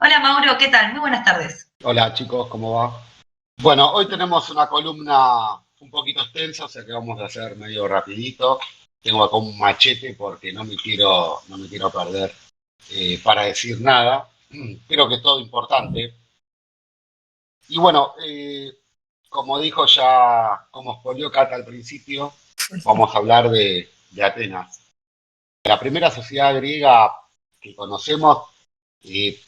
Hola Mauro, ¿qué tal? Muy buenas tardes. Hola chicos, ¿cómo va? Bueno, hoy tenemos una columna un poquito extensa, o sea que vamos a hacer medio rapidito. Tengo acá un machete porque no me quiero perder para decir nada. Creo que es todo importante. Y bueno, como dijo ya, como expolió Cata al principio, vamos a hablar de Atenas. La primera sociedad griega que conocemos eh,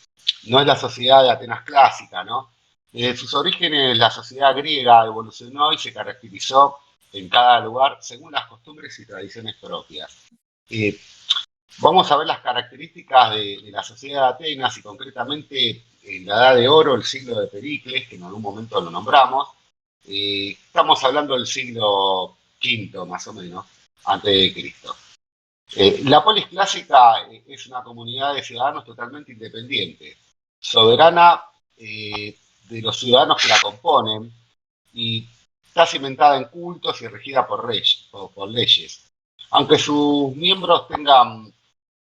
no es la sociedad de Atenas clásica, ¿no? Desde sus orígenes, la sociedad griega evolucionó y se caracterizó en cada lugar según las costumbres y tradiciones propias. Eh, Vamos a ver las características de la sociedad de Atenas y concretamente en la Edad de Oro, el siglo de Pericles, que en algún momento lo nombramos. Estamos hablando del siglo V, más o menos, antes de Cristo. La polis clásica es una comunidad de ciudadanos totalmente independiente, soberana de los ciudadanos que la componen y está cimentada en cultos y regida por leyes. Aunque sus miembros tengan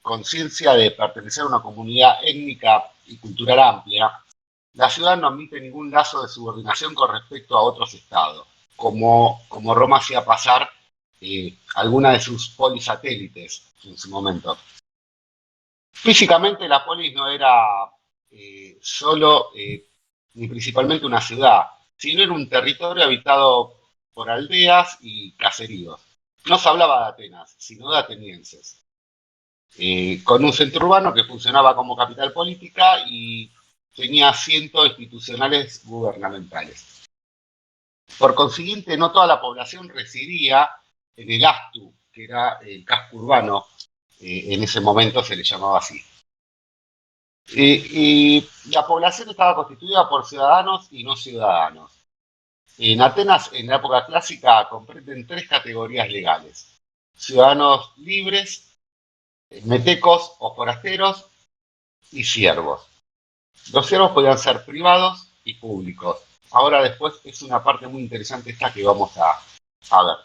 conciencia de pertenecer a una comunidad étnica y cultural amplia, la ciudad no admite ningún lazo de subordinación con respecto a otros estados, como Roma hacía pasar alguna de sus polis satélites en su momento. Físicamente la polis no era solo ni principalmente una ciudad, sino era un territorio habitado por aldeas y caseríos. No se hablaba de Atenas, sino de atenienses, con un centro urbano que funcionaba como capital política y tenía asientos institucionales gubernamentales. Por consiguiente, no toda la población residía en el Astu, que era el casco urbano, en ese momento se le llamaba así. Y la población estaba constituida por ciudadanos y no ciudadanos. En Atenas, en la época clásica, comprenden tres categorías legales: ciudadanos libres, metecos o forasteros y siervos. Los siervos podían ser privados y públicos. Ahora después es una parte muy interesante esta que vamos a ver.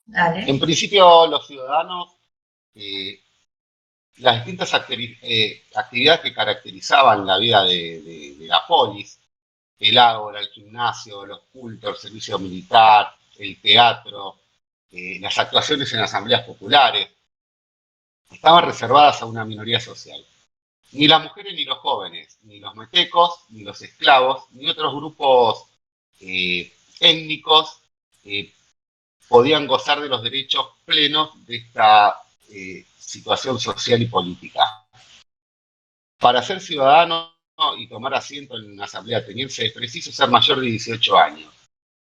En Dale. principio, los ciudadanos, eh, las distintas actividades que caracterizaban la vida de la polis, el ágora, el gimnasio, los cultos, el servicio militar, el teatro, las actuaciones en asambleas populares, estaban reservadas a una minoría social. Ni las mujeres ni los jóvenes, ni los metecos, ni los esclavos, ni otros grupos étnicos eh, podían gozar de los derechos plenos de esta situación social y política. Para ser ciudadano y tomar asiento en una asamblea ateniense es preciso ser mayor de 18 años.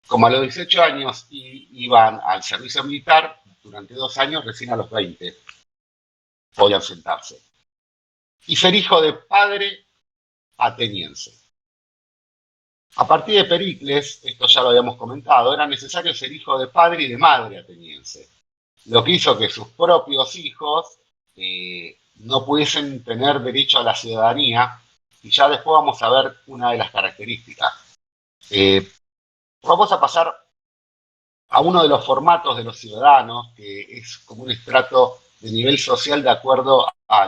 Como a los 18 años iban al servicio militar, durante 2 años, recién a los 20 podían sentarse. Y ser hijo de padre ateniense. A partir de Pericles, esto ya lo habíamos comentado, era necesario ser hijo de padre y de madre ateniense, lo que hizo que sus propios hijos no pudiesen tener derecho a la ciudadanía, y ya después vamos a ver una de las características. Eh, Vamos a pasar a uno de los formatos de los ciudadanos, que es como un estrato de nivel social de acuerdo a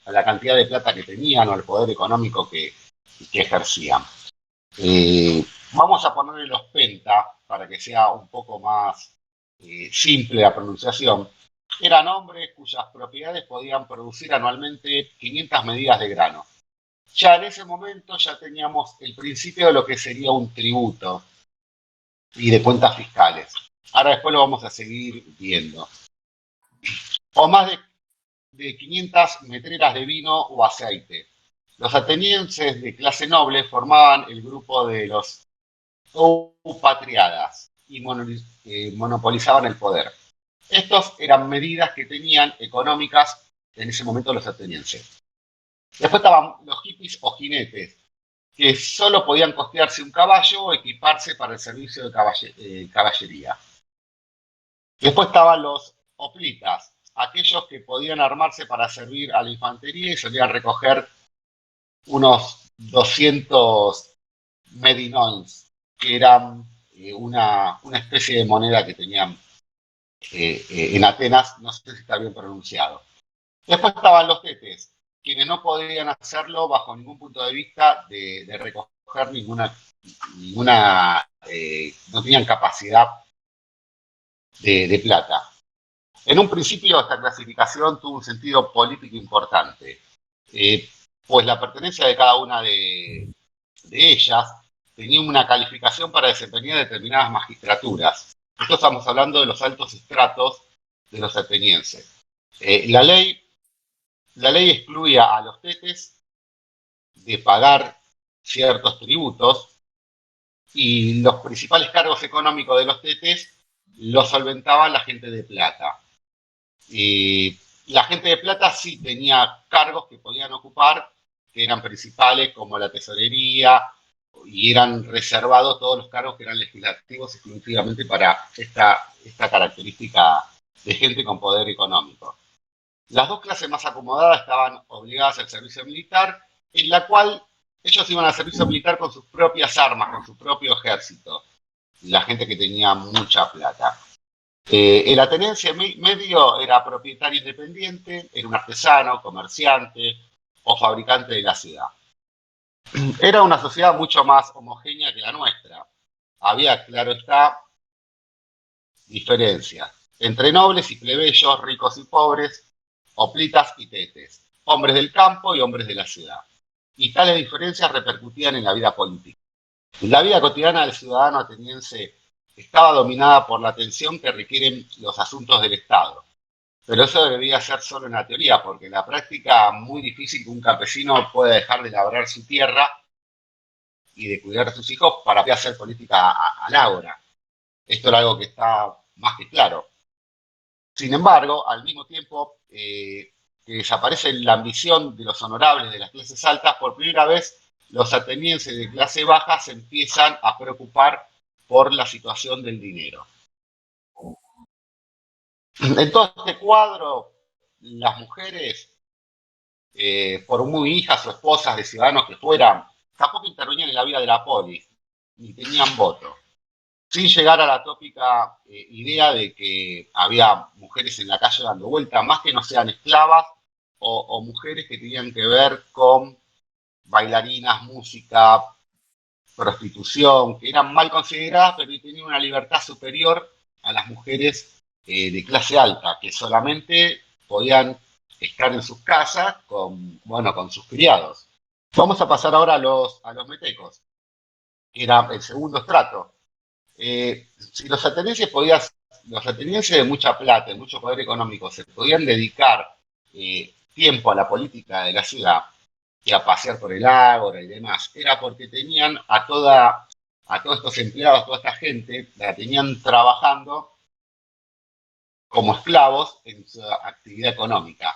la cantidad de plata que tenían o al poder económico que ejercían. Vamos a ponerle los penta para que sea un poco más simple la pronunciación. Eran hombres cuyas propiedades podían producir anualmente 500 medidas de grano. Ya en ese momento ya teníamos el principio de lo que sería un tributo y de cuentas fiscales. Ahora después lo vamos a seguir viendo. O más de 500 metreras de vino o aceite. Los atenienses de clase noble formaban el grupo de los patriadas y monopolizaban el poder. Estos eran medidas que tenían económicas en ese momento los atenienses. Después estaban los hippies o jinetes, que solo podían costearse un caballo o equiparse para el servicio de caballería. Después estaban los hoplitas, aquellos que podían armarse para servir a la infantería y solían recoger unos 200 medinoins, que eran una especie de moneda que tenían en Atenas, no sé si está bien pronunciado. Después estaban los tetes, quienes no podían hacerlo bajo ningún punto de vista de recoger no tenían capacidad de plata. En un principio esta clasificación tuvo un sentido político importante, pues la pertenencia de cada una de ellas tenía una calificación para desempeñar determinadas magistraturas. Esto estamos hablando de los altos estratos de los atenienses. La ley excluía a los tetes de pagar ciertos tributos y los principales cargos económicos de los tetes los solventaba la gente de plata. Y la gente de plata sí tenía cargos que podían ocupar, que eran principales, como la tesorería, y eran reservados todos los cargos que eran legislativos exclusivamente para esta característica de gente con poder económico. Las dos clases más acomodadas estaban obligadas al servicio militar, en la cual ellos iban al servicio militar con sus propias armas, con su propio ejército, la gente que tenía mucha plata. El ateniense medio era propietario independiente, era un artesano, comerciante o fabricante de la ciudad. Era una sociedad mucho más homogénea que la nuestra. Había, claro está, diferencias entre nobles y plebeyos, ricos y pobres, hoplitas y tetes, hombres del campo y hombres de la ciudad. Y tales diferencias repercutían en la vida política. La vida cotidiana del ciudadano ateniense estaba dominada por la atención que requieren los asuntos del Estado. Pero eso debería ser solo en la teoría, porque en la práctica es muy difícil que un campesino pueda dejar de labrar su tierra y de cuidar a sus hijos para hacer política al ágora. Esto era algo que está más que claro. Sin embargo, al mismo tiempo que desaparece la ambición de los honorables de las clases altas, por primera vez los atenienses de clase baja se empiezan a preocupar por la situación del dinero. En todo este cuadro, las mujeres, por muy hijas o esposas de ciudadanos que fueran, tampoco intervenían en la vida de la polis, ni tenían voto. Sin llegar a la tópica idea de que había mujeres en la calle dando vueltas, más que no sean esclavas o mujeres que tenían que ver con bailarinas, música, prostitución, que eran mal consideradas, pero que tenían una libertad superior a las mujeres de clase alta, que solamente podían estar en sus casas con sus criados. Vamos a pasar ahora a los metecos, que era el segundo estrato. Si los atenienses de mucha plata, de mucho poder económico, se podían dedicar tiempo a la política de la ciudad y a pasear por el ágora y demás, era porque tenían a todos estos empleados, toda esta gente, la tenían trabajando como esclavos en su actividad económica.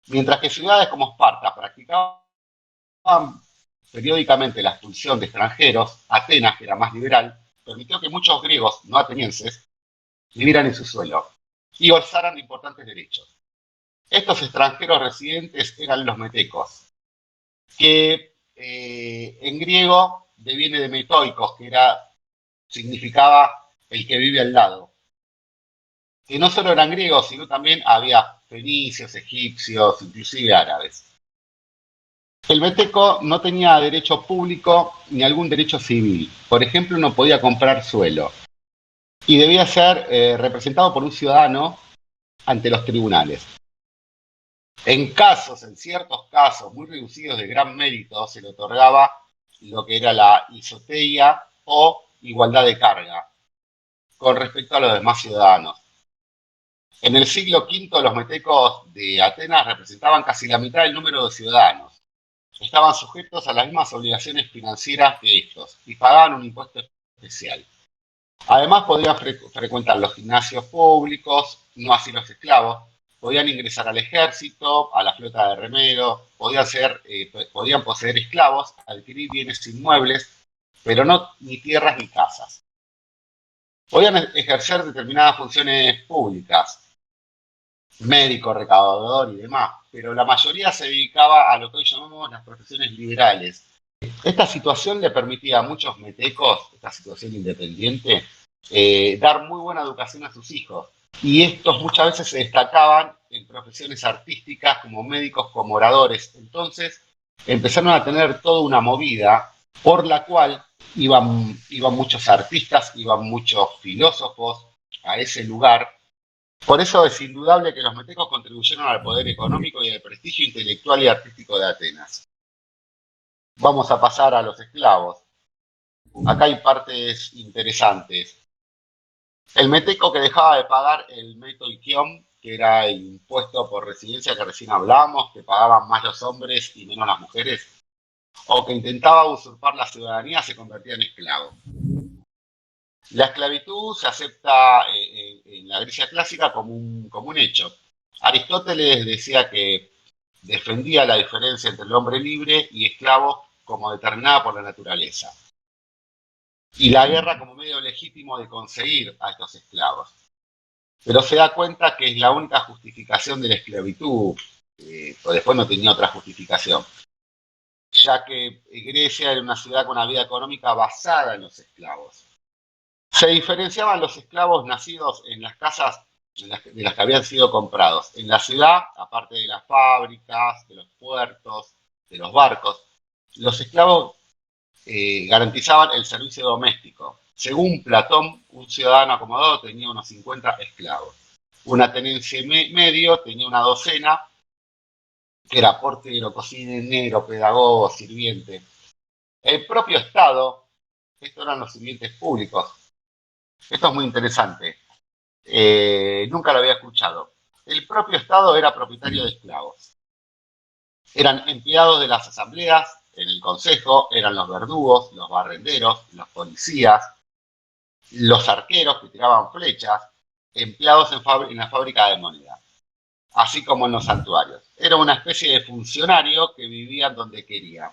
Mientras que ciudades como Esparta practicaban periódicamente la expulsión de extranjeros, Atenas, que era más liberal, permitió que muchos griegos no atenienses vivieran en su suelo y gozaran de importantes derechos. Estos extranjeros residentes eran los metecos, que en griego deviene de metoikos, que significaba el que vive al lado. Que no solo eran griegos, sino también había fenicios, egipcios, inclusive árabes. El meteco no tenía derecho público ni algún derecho civil. Por ejemplo, no podía comprar suelo. Y debía ser representado por un ciudadano ante los tribunales. En ciertos casos muy reducidos de gran mérito, se le otorgaba lo que era la isoteia o igualdad de carga con respecto a los demás ciudadanos. En el siglo V, los metecos de Atenas representaban casi la mitad del número de ciudadanos. Estaban sujetos a las mismas obligaciones financieras que estos y pagaban un impuesto especial. Además, podían frecuentar los gimnasios públicos, no así los esclavos, podían ingresar al ejército, a la flota de remeros, podían poseer esclavos, adquirir bienes inmuebles, pero no ni tierras ni casas. Podían ejercer determinadas funciones públicas, médico, recaudador y demás, pero la mayoría se dedicaba a lo que hoy llamamos las profesiones liberales. Esta situación le permitía a muchos metecos, esta situación independiente, dar muy buena educación a sus hijos. Y estos muchas veces se destacaban en profesiones artísticas como médicos, como oradores. Entonces empezaron a tener toda una movida por la cual iban muchos artistas, iban muchos filósofos a ese lugar. Por eso es indudable que los metecos contribuyeron al poder económico y al prestigio intelectual y artístico de Atenas. Vamos a pasar a los esclavos. Acá hay partes interesantes. El meteco que dejaba de pagar el metoikion, que era el impuesto por residencia que recién hablábamos, que pagaban más los hombres y menos las mujeres, o que intentaba usurpar la ciudadanía, se convertía en esclavo. La esclavitud se acepta en la Grecia clásica como un hecho. Aristóteles decía que defendía la diferencia entre el hombre libre y esclavo como determinada por la naturaleza, y la guerra como medio legítimo de conseguir a estos esclavos. Pero se da cuenta que es la única justificación de la esclavitud, pues después no tenía otra justificación, ya que Grecia era una ciudad con una vida económica basada en los esclavos. Se diferenciaban los esclavos nacidos en las casas de las que habían sido comprados. En la ciudad, aparte de las fábricas, de los puertos, de los barcos, los esclavos garantizaban el servicio doméstico. Según Platón, un ciudadano acomodado tenía unos 50 esclavos. Un ateniense medio tenía una docena, que era portero, cocinero, pedagogo, sirviente. El propio Estado, estos eran los sirvientes públicos. Esto es muy interesante. Nunca lo había escuchado. El propio Estado era propietario de esclavos. Eran empleados de las asambleas, en el consejo, eran los verdugos, los barrenderos, los policías, los arqueros que tiraban flechas, empleados en la fábrica de moneda, así como en los santuarios. Era una especie de funcionario que vivían donde querían,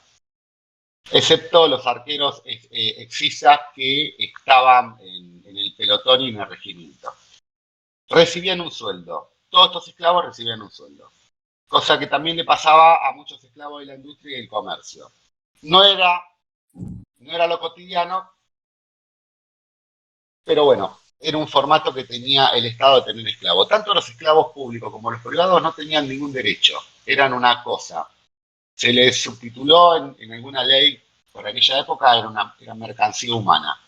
excepto los arqueros exisas que estaban en el pelotón y en el regimiento. Recibían un sueldo. Todos estos esclavos recibían un sueldo, cosa que también le pasaba a muchos esclavos de la industria y el comercio. No era, no era lo cotidiano, pero bueno, era un formato que tenía el Estado de tener esclavos. Tanto los esclavos públicos como los privados no tenían ningún derecho, eran una cosa. Se les subtituló en alguna ley, por aquella época era mercancía humana.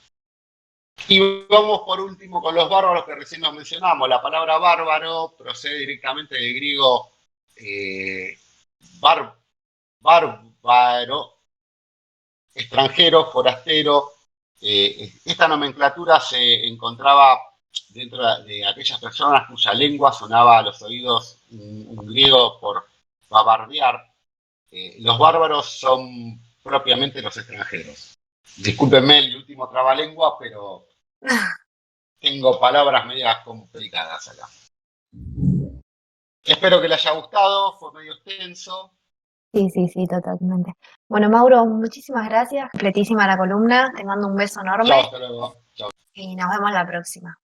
Y vamos por último con los bárbaros que recién nos mencionamos. La palabra bárbaro procede directamente del griego bárbaro, extranjero, forastero. Esta nomenclatura se encontraba dentro de aquellas personas cuya lengua sonaba a los oídos un griego por babardear. Los bárbaros son propiamente los extranjeros. Discúlpenme el último trabalengua, pero tengo palabras medias complicadas acá. Espero que les haya gustado, fue medio extenso. Sí, totalmente. Bueno, Mauro, muchísimas gracias. Completísima la columna. Te mando un beso Chao, enorme hasta luego. Chao. y nos vemos la próxima.